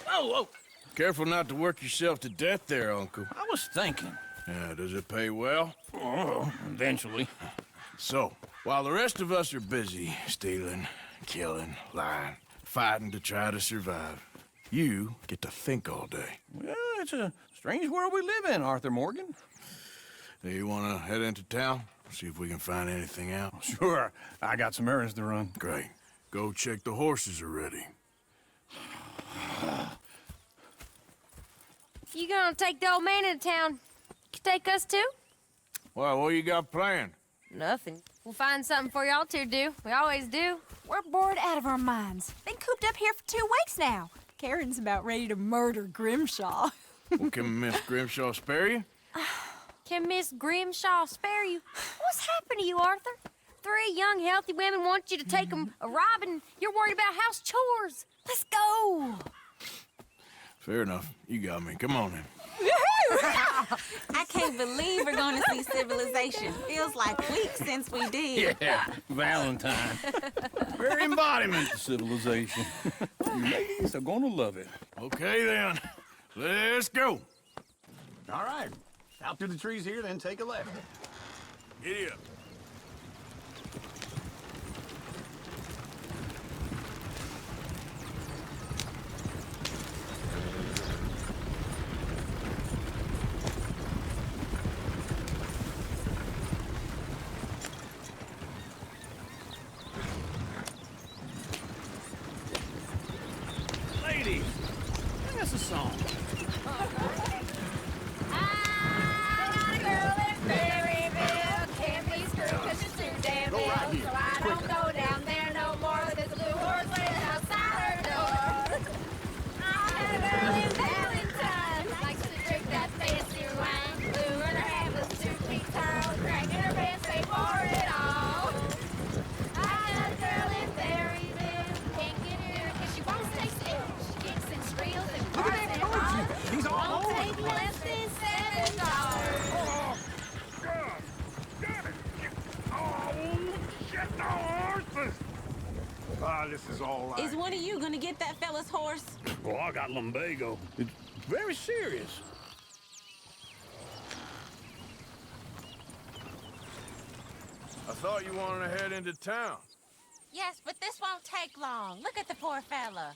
Oh, Careful not to work yourself to death there, Uncle. I was thinking. Yeah, does it pay well? Oh, eventually. So, while the rest of us are busy stealing, killing, lying, fighting to try to survive, you get to think all day. Well, it's a strange world we live in, Arthur Morgan. Do you want to head into town? See if we can find anything out? Sure, I got some errands to run. Great. Go check the horses are ready. You gonna take the old man into town? You take us too? Well, what you got planned? Nothing. We'll find something for y'all to do. We always do. We're bored out of our minds. Been cooped up here for 2 weeks now. Karen's about ready to murder Grimshaw. Well, can Miss Grimshaw spare you? Can Miss Grimshaw spare you? What's happened to you, Arthur? 3 young, healthy women want you to take them a robbing. You're worried about house chores. Let's go. Fair enough. You got me. Come on then. I can't believe we're going to see civilization. Feels like weeks since we did. Yeah, Valentine. Very embodiment of civilization. You ladies are gonna love it. Okay then. Let's go. All right. Out through the trees here, then take a left. Giddy up. Ladies, sing us a song. Go right here. He's all over the place. Ah, this is all right. Is one of you going to get that fella's horse? Well, I got lumbago. It's very serious. I thought you wanted to head into town. Yes, but this won't take long. Look at the poor fella.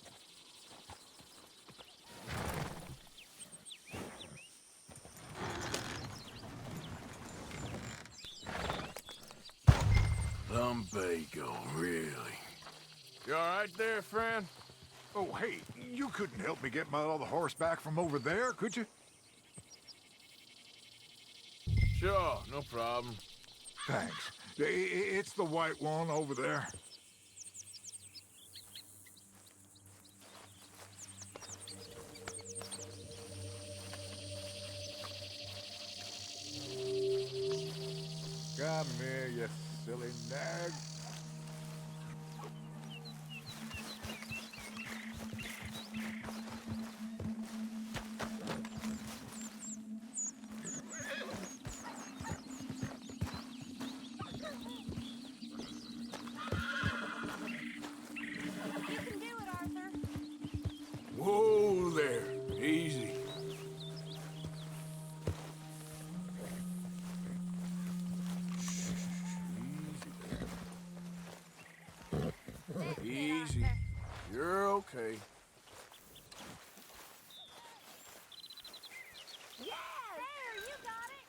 Lumbago, really? You all right there, friend? Oh, hey, you couldn't help me get my other horse back from over there, could you? Sure, no problem. Thanks. It's the white one over there. Come here, you silly nag. You can do it, Arthur. Whoa there. Easy. Easy. You're okay. Yeah, there, you got it.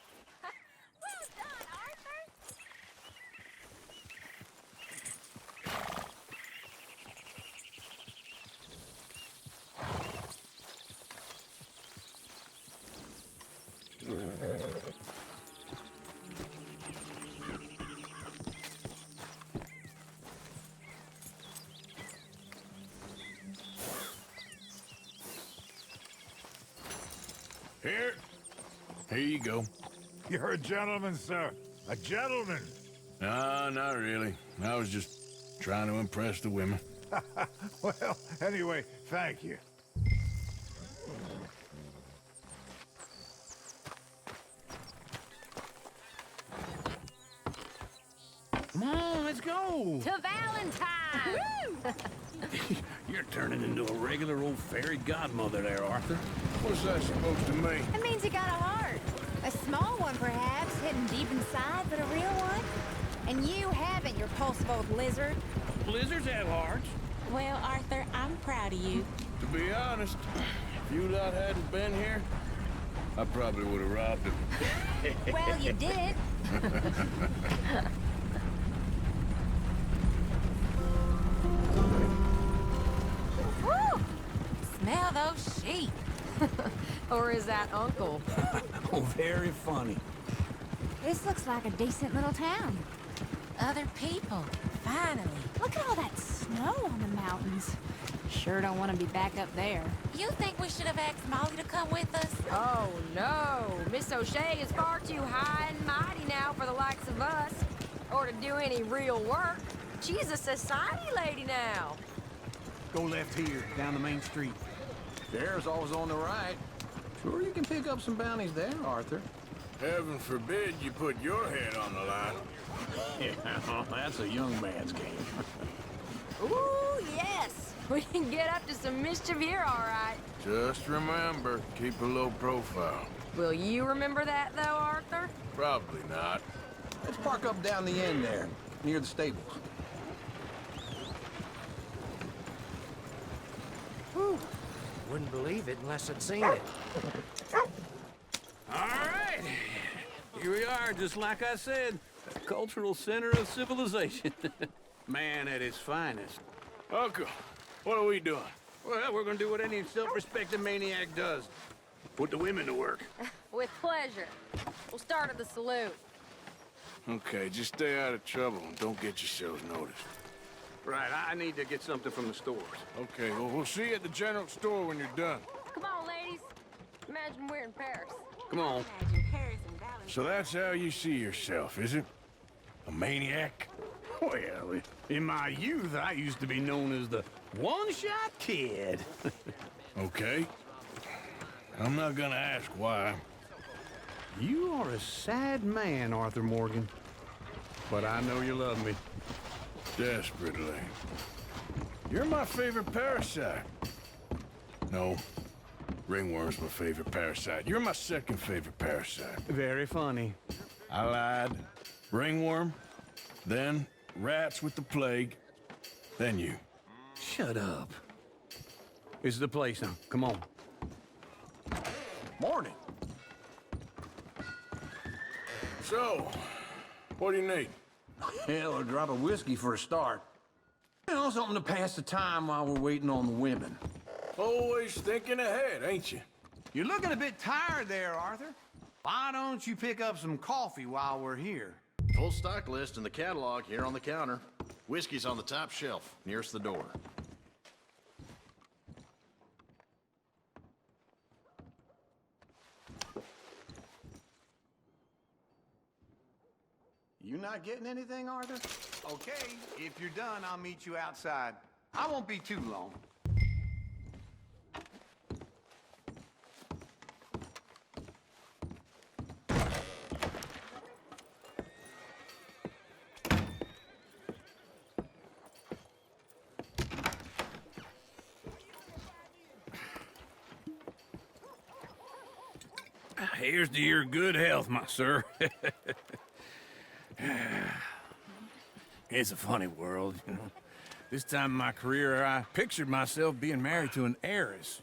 Well done, Arthur. Here you go. You're a gentleman, sir. A gentleman. No, not really. I was just trying to impress the women. Well, anyway, thank you. Come on, let's go. To Valentine! You're turning into a regular old fairy godmother there, Arthur. What's that supposed to mean? It means you got a heart. A small one, perhaps, hidden deep inside, but a real one. And you haven't, you repulsive old lizard. Blizzards have hearts. Well, Arthur, I'm proud of you. To be honest, if you lot hadn't been here, I probably would have robbed him. Well, you did. Woo! Smell those sheep. Or is that Uncle? Oh, very funny. This looks like a decent little town. Other people, finally. Look at all that snow on the mountains. Sure don't want to be back up there. You think we should have asked Molly to come with us? Oh, no. Miss O'Shea is far too high and mighty now for the likes of us. Or to do any real work. She's a society lady now. Go left here, down the main street. There's always on the right. Sure you can pick up some bounties there, Arthur. Heaven forbid you put your head on the line. Yeah, that's a young man's game. Ooh, yes. We can get up to some mischief here, all right. Just remember, keep a low profile. Will you remember that, though, Arthur? Probably not. Let's park up down the end there, near the stables. Wouldn't believe it unless I'd seen it. All right. Here we are, just like I said. The cultural center of civilization. Man at his finest. Uncle, what are we doing? Well, we're gonna do what any self-respecting maniac does. Put the women to work. With pleasure. We'll start at the saloon. Okay, just stay out of trouble and don't get yourselves noticed. Right, I need to get something from the stores. Okay, well, we'll see you at the general store when you're done. Come on, ladies. Imagine we're in Paris. Come on. Imagine Paris and Valentine. So that's how you see yourself, is it? A maniac? Well, in my youth, I used to be known as the one-shot kid. Okay. I'm not gonna ask why. You are a sad man, Arthur Morgan. But I know you love me. Desperately. You're my favorite parasite. No, ringworm's my favorite parasite. You're my second favorite parasite. Very funny. I lied. Ringworm, then rats with the plague, then you. Shut up. This is the place now. Come on. Morning. So, what do you need? Hell, a drop of whiskey for a start. You know, something to pass the time while we're waiting on the women. Always thinking ahead, ain't you? You're looking a bit tired there, Arthur. Why don't you pick up some coffee while we're here? Full stock list in the catalog here on the counter. Whiskey's on the top shelf, nearest the door. You not getting anything, Arthur? Okay, if you're done, I'll meet you outside. I won't be too long. Here's to your good health, my sir. It's a funny world, you know. This time in my career, I pictured myself being married to an heiress.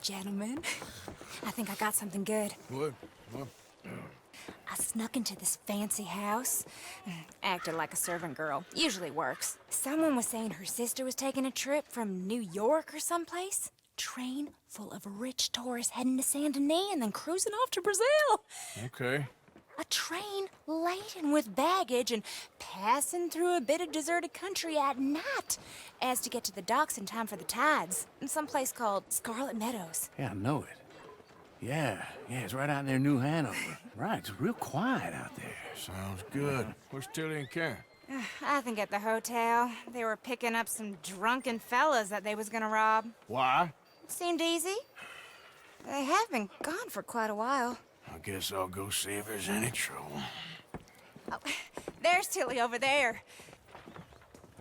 Gentlemen, I think I got something good. What? I snuck into this fancy house. Acted like a servant girl. Usually works. Someone was saying her sister was taking a trip from New York or someplace. Train full of rich tourists heading to Saint Denis and then cruising off to Brazil. Okay. A train laden with baggage and passing through a bit of deserted country at night as to get to the docks in time for the tides in some place called Scarlet Meadows. Yeah, I know it. Yeah, it's right out near New Hanover. Right, it's real quiet out there. Sounds good. Where's Tilly and Karen? I think at the hotel. They were picking up some drunken fellas that they was gonna rob. Why? Seemed easy. They have been gone for quite a while. I guess I'll go see if there's any trouble. Oh, there's Tilly over there.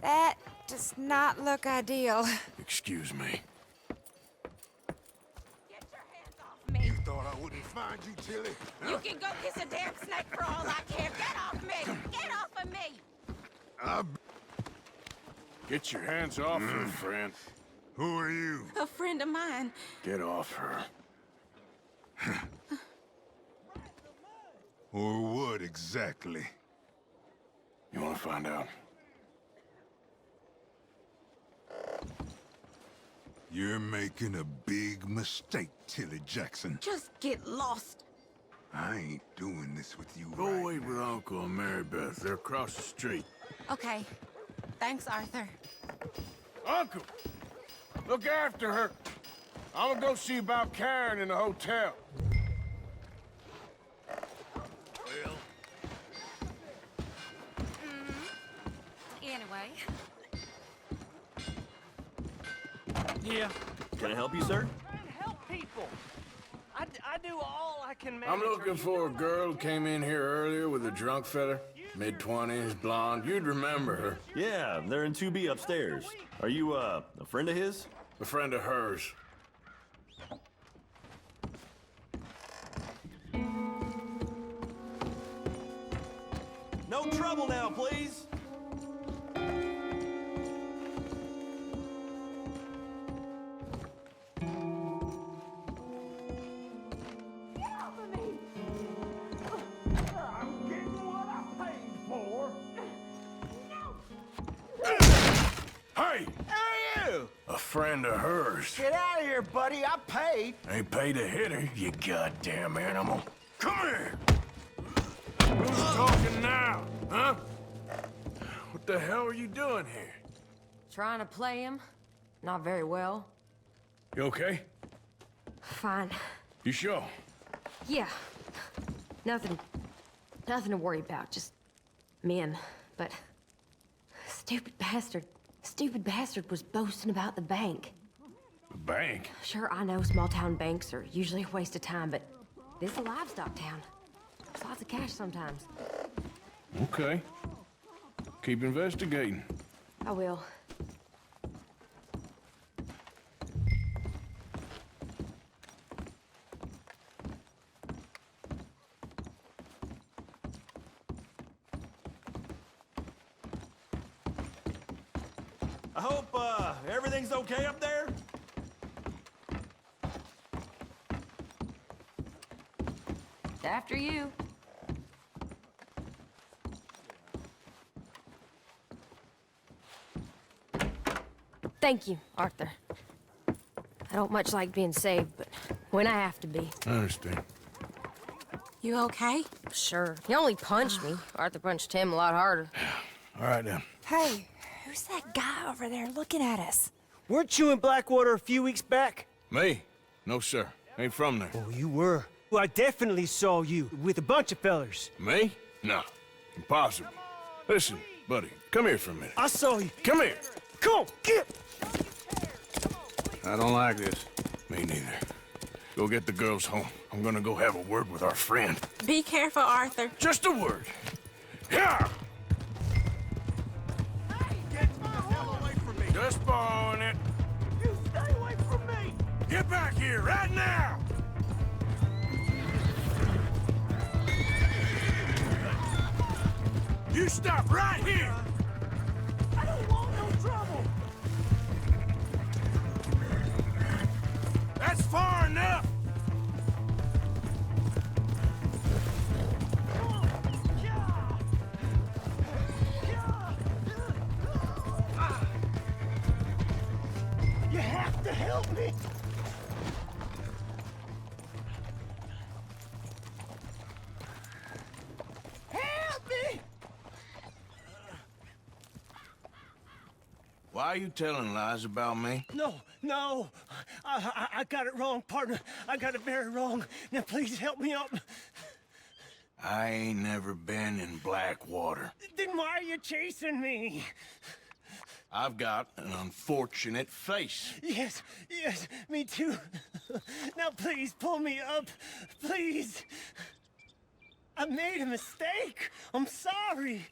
That does not look ideal. Excuse me. Get your hands off me. You thought I wouldn't find you, Tilly? You can go kiss a damn snake for all I care. Get off me! Get off of me! Get your hands off her, friend. Who are you? A friend of mine. Get off her. Or what exactly? You want to find out? You're making a big mistake, Tilly Jackson. Just get lost. I ain't doing this with you Go right wait now. with Uncle and Mary Beth. They're across the street. Okay. Thanks, Arthur. Uncle! Look after her. I'm gonna go see about Karen in the hotel. Well, Anyway. Yeah. Can I help you, sir? Trying to help people. I do all I can manage. I'm looking for a girl who came in here earlier with a drunk fella. Mid-20s, blonde. You'd remember her. Yeah, they're in 2B upstairs. Are you, a friend of his? A friend of hers. No trouble now, please. Hey! Hey, you! A friend of hers. Get out of here, buddy. I paid. Ain't paid to hit her, you goddamn animal. Come here! Who's talking now, huh? What the hell are you doing here? Trying to play him. Not very well. You okay? Fine. You sure? Yeah. Nothing to worry about. Just men. But stupid bastard was boasting about the bank. The bank? Sure, I know small town banks are usually a waste of time, but this is a livestock town. There's lots of cash sometimes. Okay. Keep investigating. I will. I hope, everything's okay up there? After you. Thank you, Arthur. I don't much like being saved, but when I have to be. I understand. You okay? Sure. He only punched me. Arthur punched him a lot harder. All right, then. Hey, who's that guy over there looking at us? Weren't you in Blackwater a few weeks back? Me? No, sir. Ain't from there. Oh, you were. Well, I definitely saw you with a bunch of fellers. Me? No. Impossible. Listen, buddy, come here for a minute. I saw you. Come here. Come on, get! I don't like this. Me neither. Go get the girls home. I'm gonna go have a word with our friend. Be careful, Arthur. Just a word. Yeah! Get the hell away from me! Just borrowing it. You stay away from me! Get back here right now! You stop right here! I don't want no trouble! That's far enough! You have to help me! Help me! Why are you telling lies about me? No. I got it wrong, partner. I got it very wrong. Now please help me up. I ain't never been in Blackwater. Then why are you chasing me? I've got an unfortunate face. Yes, me too. Now please pull me up, please. I made a mistake. I'm sorry.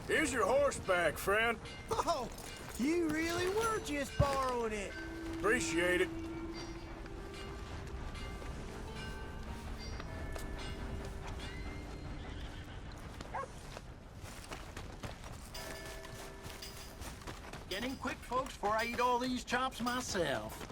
Here's your horseback, friend. Oh, you really were just borrowing it. Appreciate it. Getting quick, folks, before I eat all these chops myself.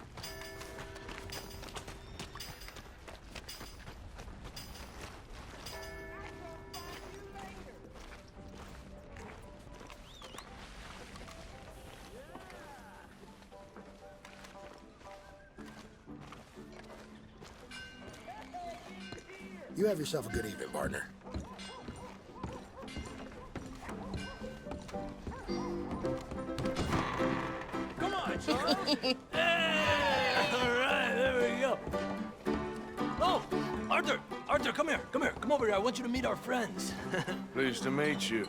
You have yourself a good evening, partner. Come on, Charles. Hey! All right, there we go. Oh, Arthur, come here. Come over here. I want you to meet our friends. Pleased to meet you.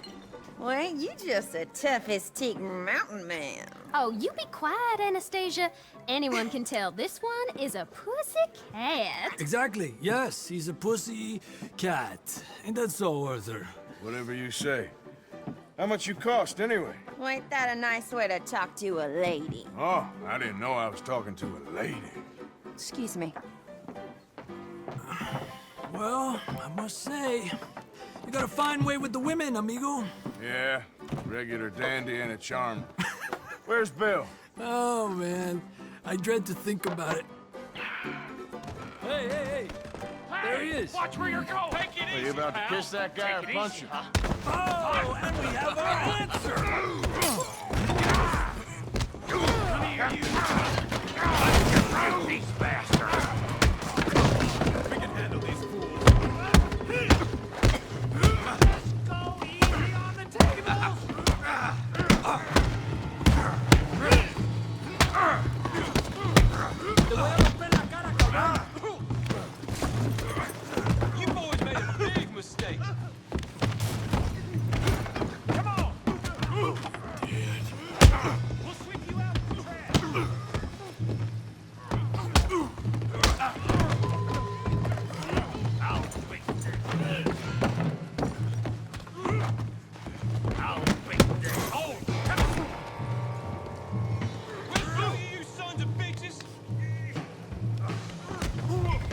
Well, ain't you just the toughest teak mountain man? Oh, you be quiet, Anastasia. Anyone can tell this one is a pussy cat. Exactly. Yes, he's a pussy cat. Ain't that so, Arthur? Whatever you say. How much you cost, anyway? Well, ain't that a nice way to talk to a lady? Oh, I didn't know I was talking to a lady. Excuse me. Well, I must say, you got a fine way with the women, amigo. Yeah, regular dandy and a charm. Where's Bill? Oh, man. I dread to think about it. Hey! There he is. Watch where you're going. Take it easy, Are you about to pal. kiss that guy or punch him? Oh, and we have our answer. Come here, you. Let's these bastards. We can handle these fools. Let's go easy on the tables. You boys made a big mistake. Come on. We'll sweep you out of the trash. You sons of bitches!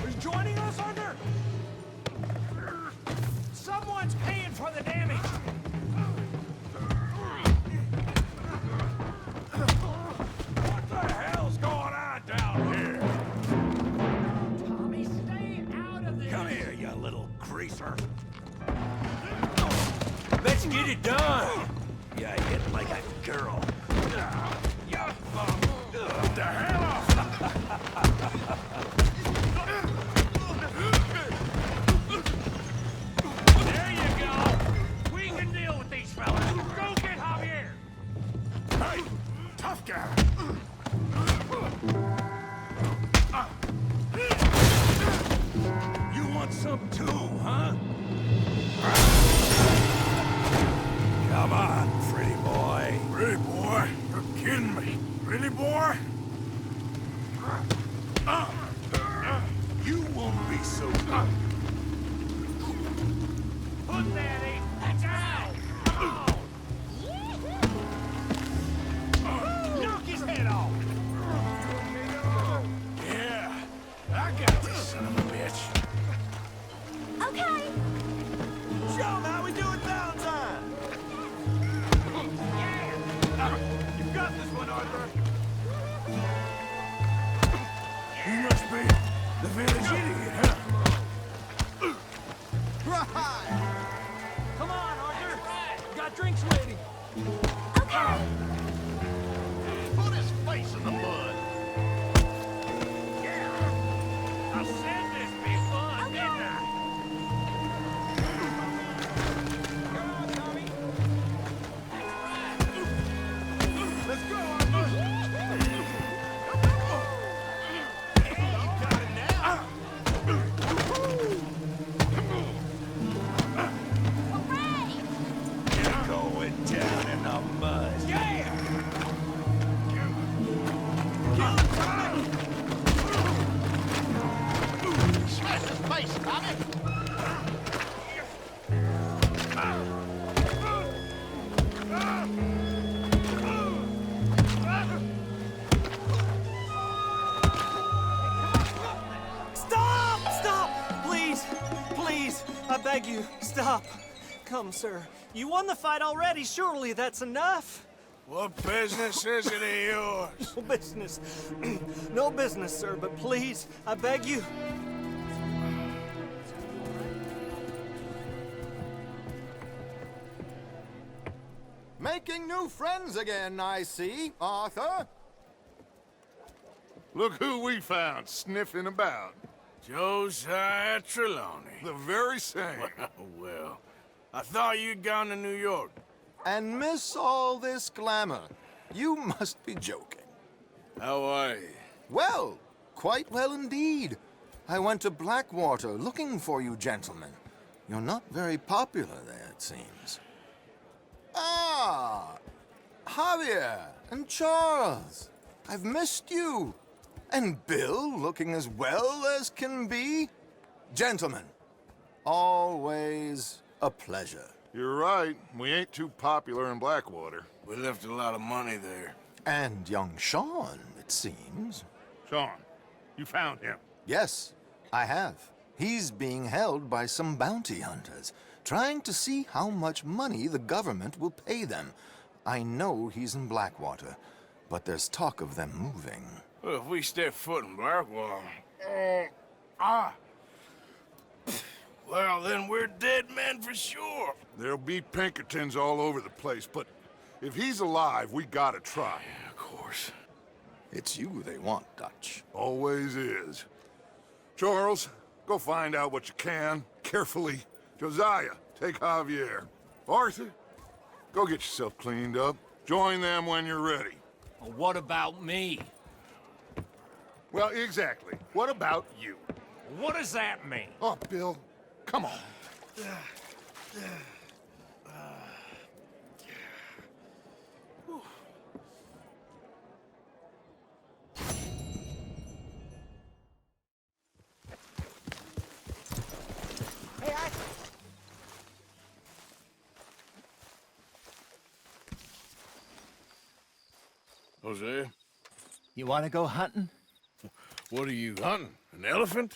Are you joining us, Arthur? Someone's paying for the damage. What the hell's going on down here? Tommy, stay out of this. Come here, you little greaser. Let's get it done. You hit like a girl. What the hell? There you go. We can deal with these fellas. Go get Javier. Hey, tough guy. You want some too, huh? Come on, pretty boy. Pretty boy? You're kidding me. Really, boy? You won't be so good. Put that in. That's out. Knock his head off. Yeah, I got this son of a bitch. Okay. Show him how we do it Valentine. You got this one, Arthur. You must be the village idiot, huh? Right. Come on, Arthur. Got drinks waiting. Okay. Put his beg you, stop. Come, sir. You won the fight already. Surely that's enough. What business is it of yours? No business. No business, sir, but please, I beg you. Making new friends again, I see, Arthur. Look who we found sniffing about. Josiah Trelawney. The very same. Well, I thought you'd gone to New York. And miss all this glamour. You must be joking. How are you? Well, quite well indeed. I went to Blackwater looking for you gentlemen. You're not very popular there, it seems. Ah, Javier and Charles. I've missed you. And Bill looking as well as can be. Gentlemen, always a pleasure. You're right. We ain't too popular in Blackwater. We left a lot of money there. And young Sean, it seems. Sean, you found him? Yes, I have. He's being held by some bounty hunters, trying to see how much money the government will pay them. I know he's in Blackwater, but there's talk of them moving. Well, if we step foot in Blackwater... Well, then we're dead men for sure. There'll be Pinkertons all over the place, but if he's alive, we gotta try. Yeah, of course. It's you they want, Dutch. Always is. Charles, go find out what you can, carefully. Josiah, take Javier. Arthur, go get yourself cleaned up. Join them when you're ready. Well, what about me? Well, exactly. What about you? What does that mean? Oh, Bill, come on. Jose, You want to go hunting? what are you hunting? An elephant?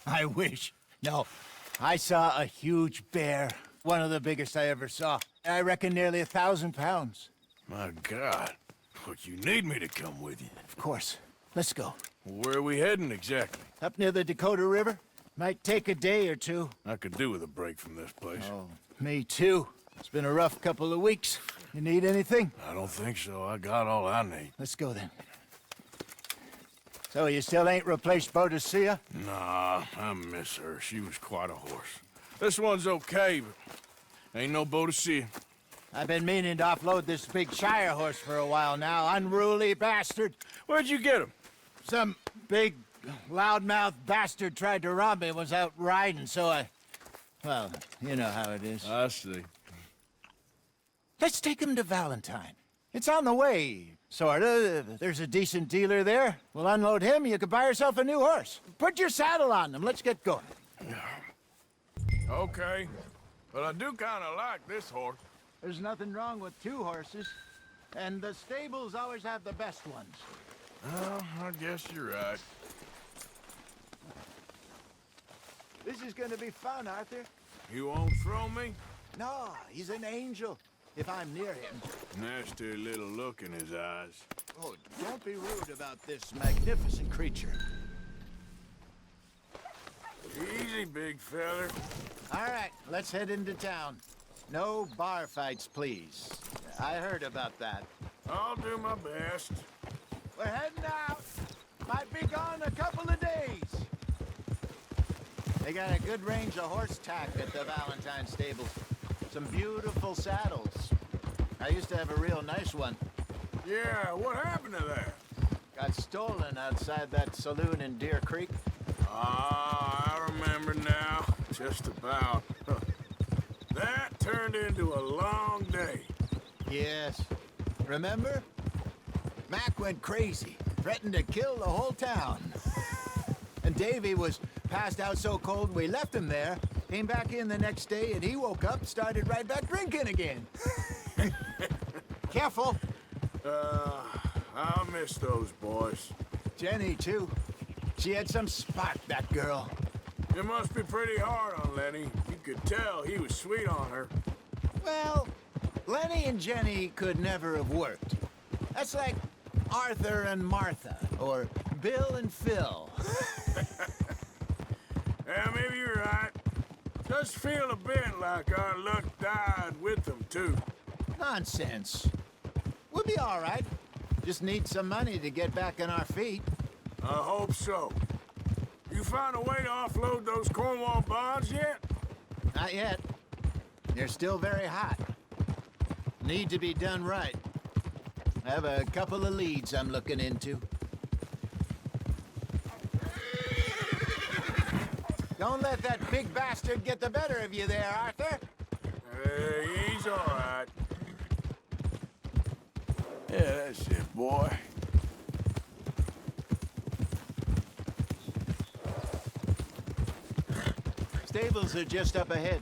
I wish. No, I saw a huge bear. One of the biggest I ever saw. I reckon nearly 1,000 pounds. My God. Look, you need me to come with you. Of course. Let's go. Where are we heading exactly? Up near the Dakota River. Might take a day or two. I could do with a break from this place. Oh, me too. It's been a rough couple of weeks. You need anything? I don't think so. I got all I need. Let's go then. So you still ain't replaced Boadicea? Nah, I miss her. She was quite a horse. This one's okay, but ain't no Boadicea. I've been meaning to offload this big Shire horse for a while now. Unruly bastard. Where'd you get him? Some big, loudmouth bastard tried to rob me and was out riding, so I... Well, you know how it is. I see. Let's take him to Valentine. It's on the way, sorta. There's a decent dealer there. We'll unload him, you can buy yourself a new horse. Put your saddle on him, let's get going. Okay, but I do kind of like this horse. There's nothing wrong with two horses, and the stables always have the best ones. Oh, I guess you're right. This is gonna be fun, Arthur. You won't throw me? No, he's an angel, if I'm near him. Nasty little look in his eyes. Oh, don't be rude about this magnificent creature. Easy, big feller. All right, let's head into town. No bar fights, please. I heard about that. I'll do my best. We're heading out. Might be gone a couple of days. They got a good range of horse tack at the Valentine stables. Some beautiful saddles. I used to have a real nice one. Yeah, what happened to that? Got stolen outside that saloon in Deer Creek. Ah, I remember now. Just about. That turned into a long day. Yes. Remember? Mac went crazy, threatened to kill the whole town. And Davy was passed out so cold we left him there, came back in the next day, and he woke up, started right back drinking again. Careful. I'll miss those boys. Jenny, too. She had some spark, that girl. It must be pretty hard on Lenny. You could tell he was sweet on her. Well, Lenny and Jenny could never have worked. That's like Arthur and Martha, or Bill and Phil. Yeah, maybe you're right. Does feel a bit like our luck died with them, too. Nonsense. We'll be all right. Just need some money to get back on our feet. I hope so. You found a way to offload those Cornwall bonds yet? Not yet. They're still very hot. Need to be done right. I have a couple of leads I'm looking into. Don't let that big bastard get the better of you there, Arthur. He's all right. Yeah, that's it, boy. Stables are just up ahead.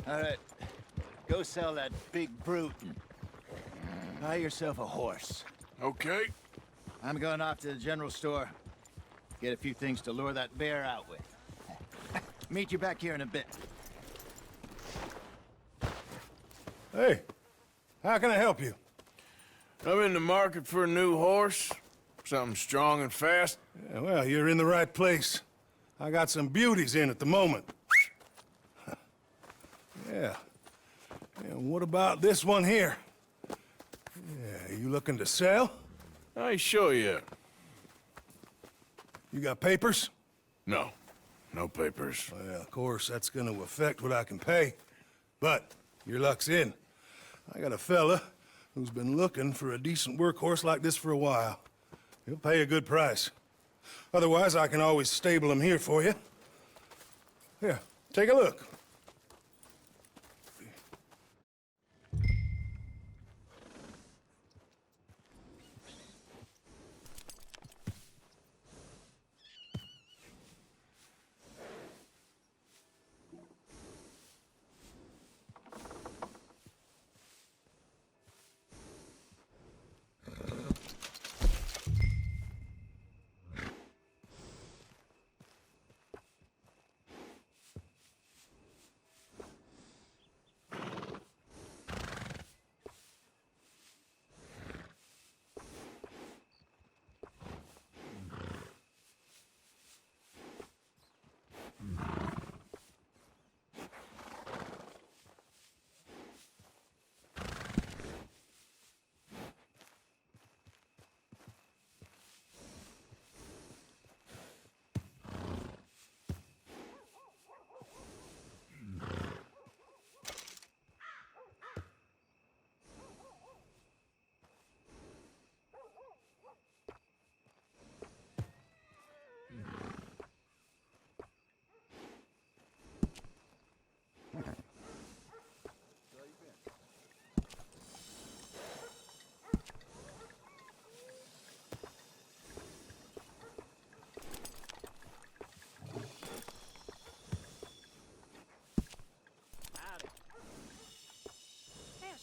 All right, go sell that big brute and buy yourself a horse. Okay. I'm going off to the general store. Get a few things to lure that bear out with. Meet you back here in a bit. Hey, how can I help you? I'm in the market for a new horse. Something strong and fast. Yeah, well, you're in the right place. I got some beauties in at the moment. Yeah. And what about this one here? Yeah, you looking to sell? I ain't sure yet. You got papers? No. No papers. Well, of course, that's gonna affect what I can pay. But your luck's in. I got a fella who's been looking for a decent workhorse like this for a while. He'll pay a good price. Otherwise, I can always stable him here for you. Here, take a look.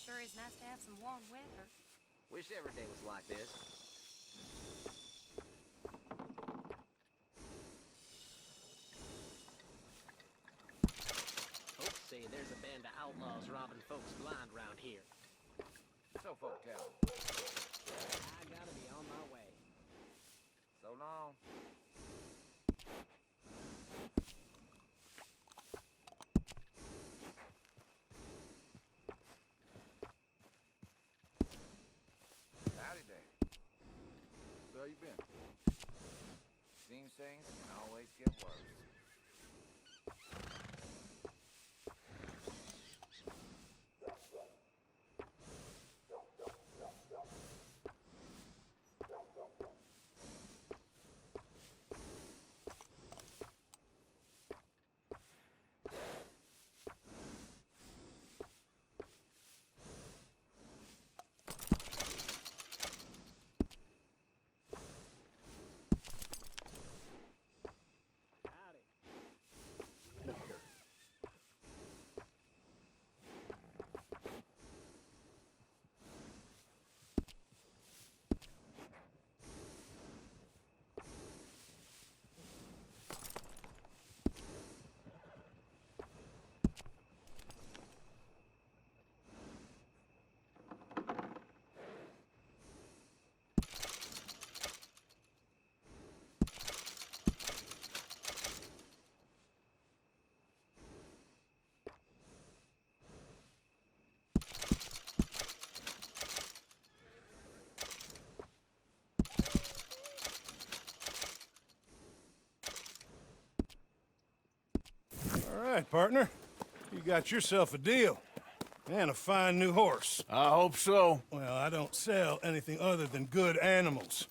Sure is nice to have some warm weather. Wish every day was like this. Folks say there's a band of outlaws robbing folks blind around here. So folk tell. I gotta be on my way. So long. Where you been? Seems things can always get worse. right, partner. You got yourself a deal. And a fine new horse. I hope so. Well, I don't sell anything other than good animals.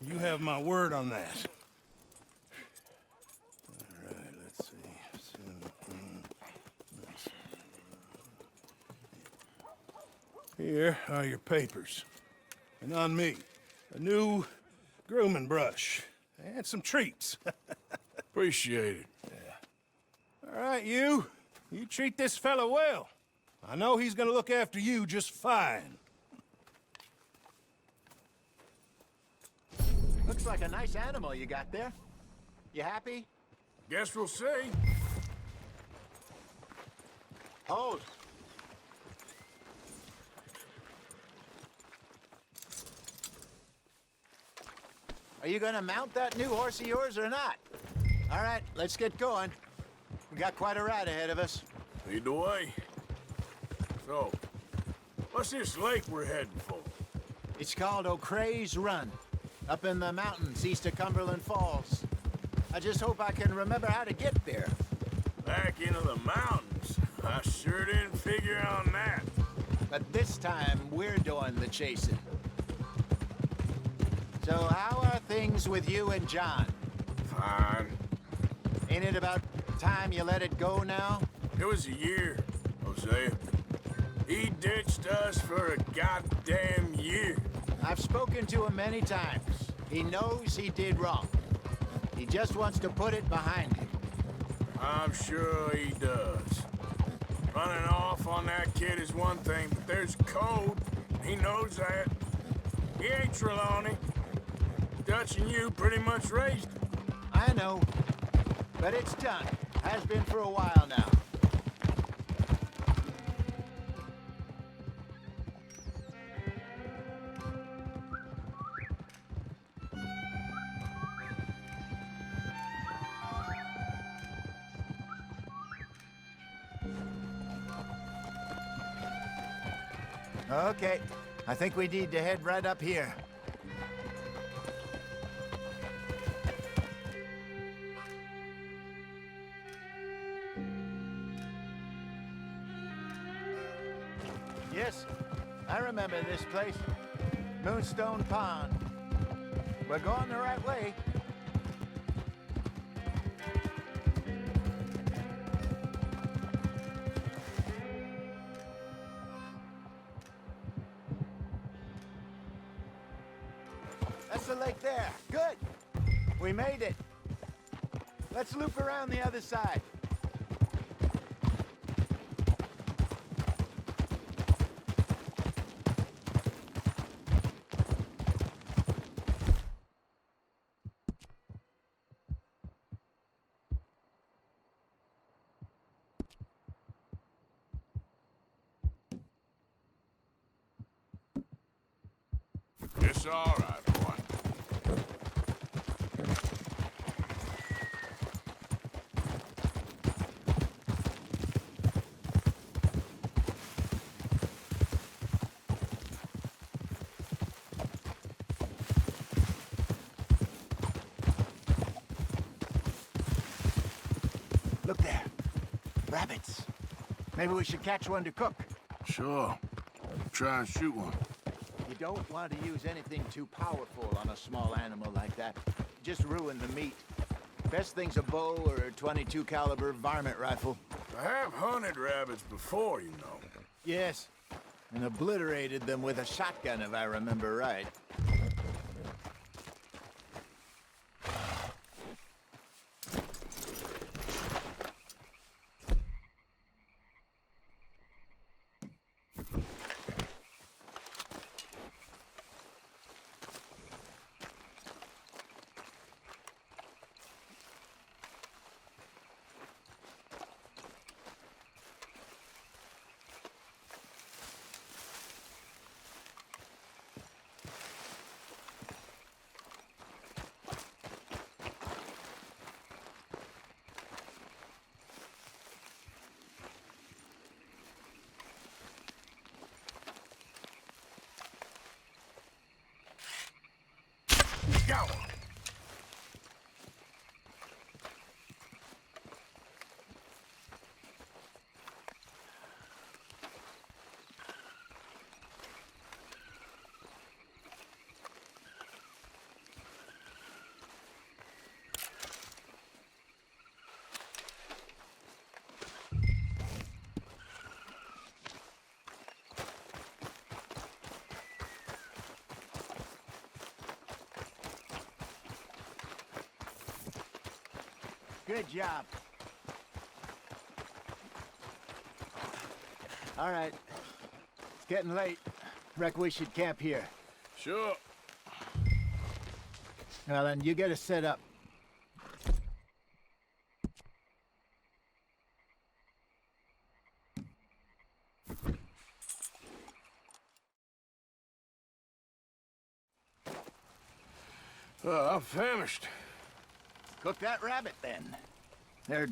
You have my word on that. All right, let's see. Here are your papers. And on me, a new grooming brush. And some treats. Appreciate it. Yeah. All right, you treat this fella well. I know he's gonna look after you just fine. Looks like a nice animal you got there. You happy? Guess we'll see. Hold. Are you gonna mount that new horse of yours or not? All right, let's get going. We got quite a ride ahead of us. Lead the way. So, what's this lake we're heading for? It's called O'Creagh's Run, up in the mountains east of Cumberland Falls. I just hope I can remember how to get there. Back into the mountains? I sure didn't figure on that. But this time, we're doing the chasing. So how are things with you and John? Fine. Ain't it about time you let it go now? It was a year, Hosea. He ditched us for a goddamn year. I've spoken to him many times. He knows he did wrong. He just wants to put it behind him. I'm sure he does. Running off on that kid is one thing, but there's code. He knows that. He ain't Trelawney. Dutch and you pretty much raised him. I know. But it's done. Has been for a while now. Okay, I think we need to head right up here. Yes, I remember this place. Moonstone Pond. We're going the right way. That's the lake there. Good. We made it. Let's loop around the other side. It's all right, boy. Look there. Rabbits. Maybe we should catch one to cook. Sure. Try and shoot one. You don't want to use anything too powerful on a small animal like that. Just ruin the meat. Best thing's a bow or a .22 caliber varmint rifle. I have hunted rabbits before, you know. Yes, and obliterated them with a shotgun, if I remember right. Good job. All right. It's getting late. Reckon we should camp here. Sure. Well, then, you get us set up. I'm famished. Cook that rabbit, then. They're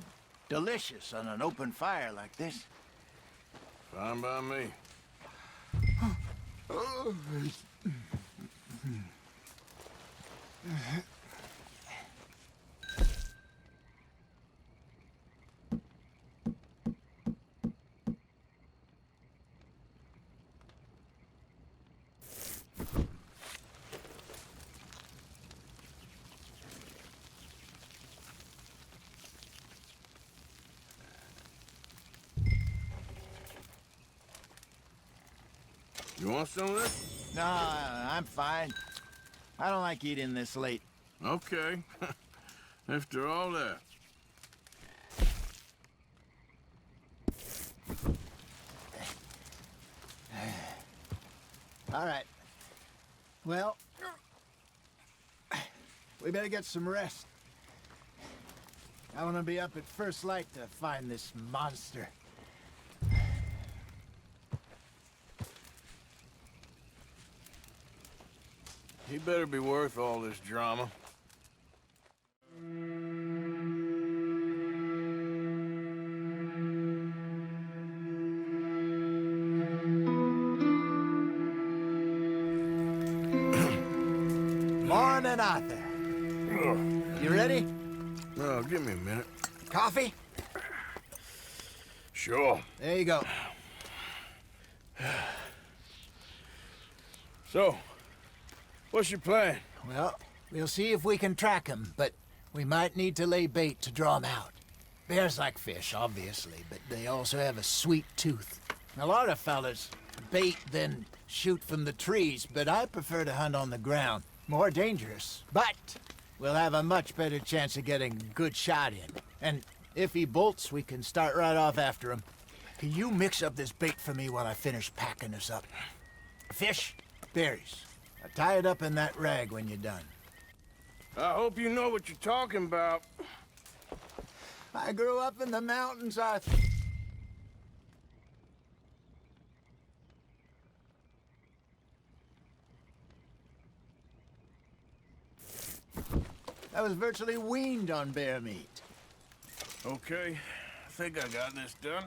delicious on an open fire like this. Fine by me. You want some of this? No, I'm fine. I don't like eating this late. Okay. After all that. All right. Well, we better get some rest. I want to be up at first light to find this monster. He better be worth all this drama. Morning, Arthur. You ready? Oh, give me a minute. Coffee? Sure. There you go. So, what's your plan? Well, we'll see if we can track him, but we might need to lay bait to draw him out. Bears like fish, obviously, but they also have a sweet tooth. A lot of fellas bait, then shoot from the trees, but I prefer to hunt on the ground. More dangerous, but we'll have a much better chance of getting a good shot in. And if he bolts, we can start right off after him. Can you mix up this bait for me while I finish packing this up? Fish, berries. Tie it up in that rag when you're done. I hope you know what you're talking about. I grew up in the mountains, Arthur. I was virtually weaned on bear meat. Okay, I think I got this done.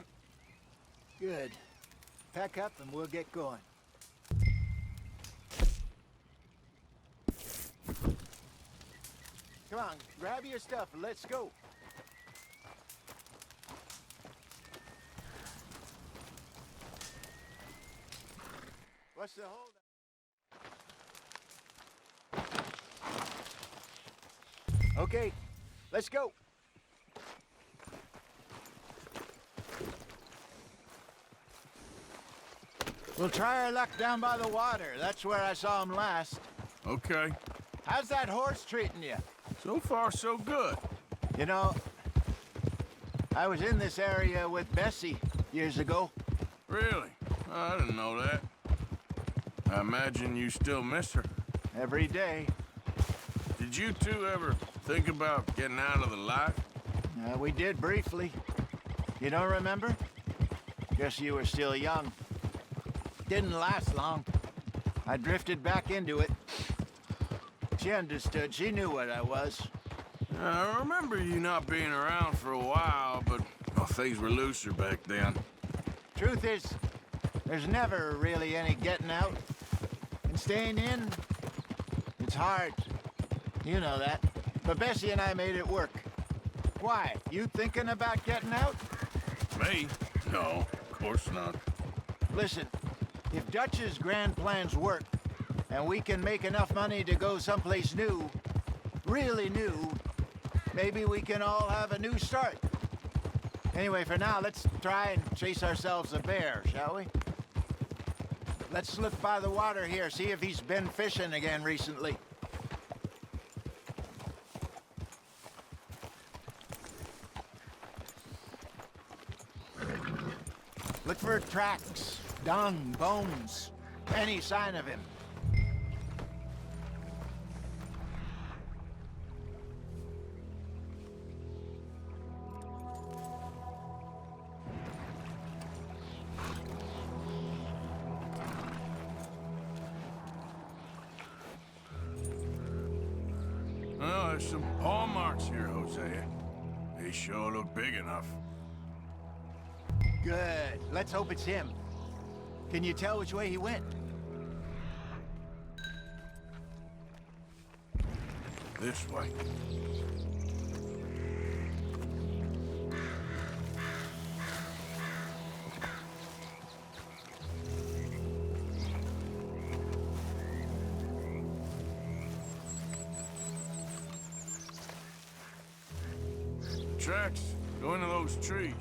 Good. Pack up and we'll get going. Come on, grab your stuff and let's go. What's the hold? Okay, let's go. We'll try our luck down by the water. That's where I saw him last. Okay. How's that horse treating you? So far, so good. You know, I was in this area with Bessie years ago. Really? I didn't know that. I imagine you still miss her. Every day. Did you two ever think about getting out of the life? We did briefly. You don't remember? Guess you were still young. Didn't last long. I drifted back into it. She understood. She knew what I was. I remember you not being around for a while, but things were looser back then. Truth is, there's never really any getting out. And staying in, it's hard. You know that. But Bessie and I made it work. Why? You thinking about getting out? Me? No, of course not. Listen, if Dutch's grand plans work, and we can make enough money to go someplace new, really new, maybe we can all have a new start. Anyway, for now, let's try and chase ourselves a bear, shall we? Let's look by the water here, see if he's been fishing again recently. Look for tracks, dung, bones, any sign of him. Oh, there's some paw marks here, Hosea. They sure look big enough. Good. Let's hope it's him. Can you tell which way he went? This way. Tracks go into those trees.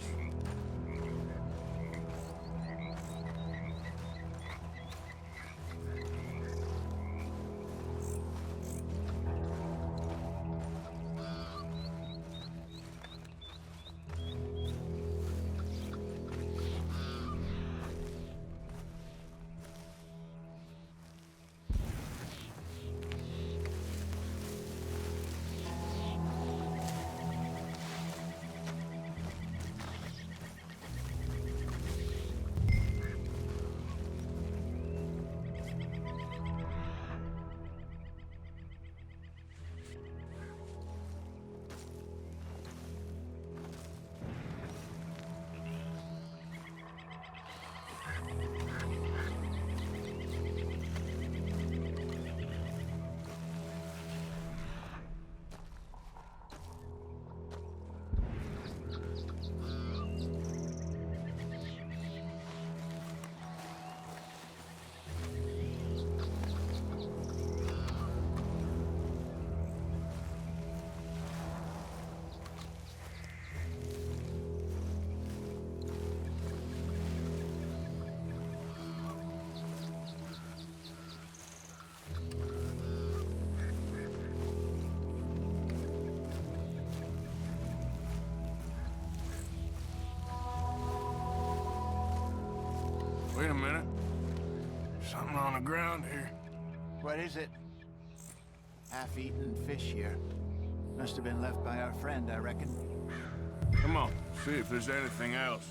Wait a minute. Something on the ground here. What is it? Half-eaten fish here. Must have been left by our friend, I reckon. Come on, see if there's anything else.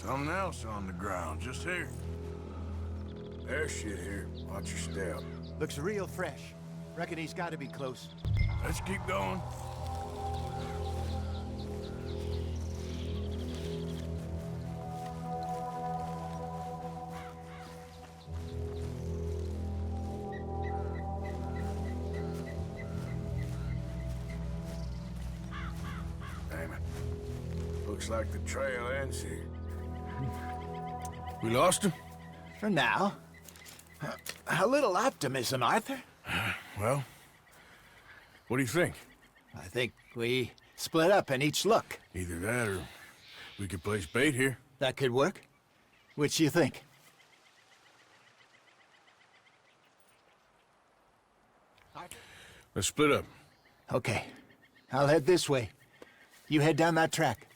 Something else on the ground, just here. There's shit here. Watch your step. Looks real fresh. Reckon he's got to be close. Let's keep going. Damn it. Looks like the trail ends here. We lost him? For now. A little optimism, Arthur. Well, what do you think? I think we split up and each look. Either that or we could place bait here. That could work. Which do you think? Let's split up. Okay. I'll head this way. You head down that track.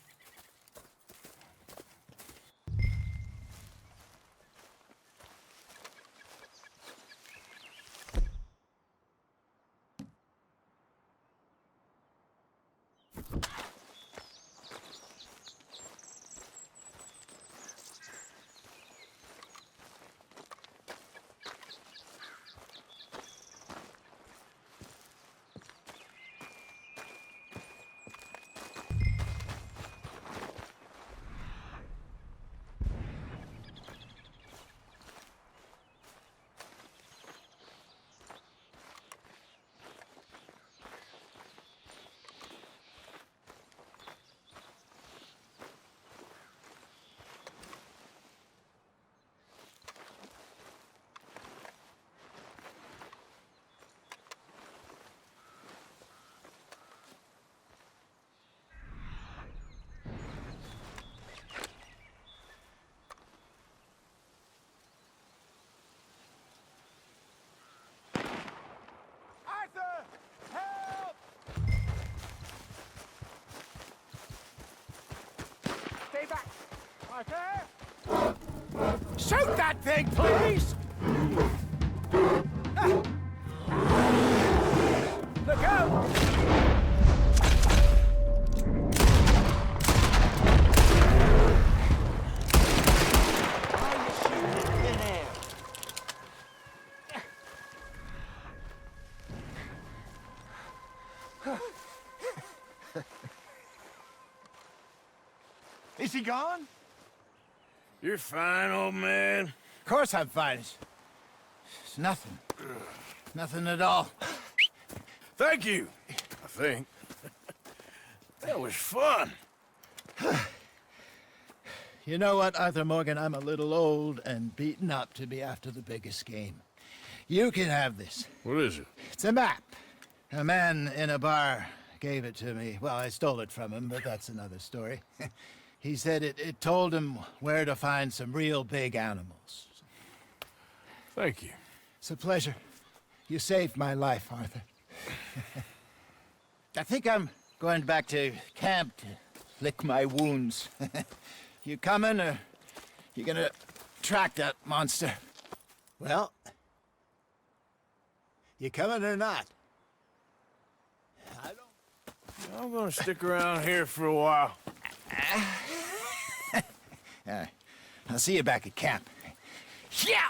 Arthur? Shoot that thing, please! Look out! Is he gone? You're fine, old man. Of course I'm fine. It's nothing. Nothing at all. Thank you, I think. That was fun. You know what, Arthur Morgan? I'm a little old and beaten up to be after the biggest game. You can have this. What is it? It's a map. A man in a bar gave it to me. Well, I stole it from him, but that's another story. He said it told him where to find some real big animals. Thank you. It's a pleasure. You saved my life, Arthur. I think I'm going back to camp to lick my wounds. You coming, or you gonna track that monster? Well, you coming or not? I don't... I'm gonna stick around here for a while. All right. I'll see you back at camp. Yeah!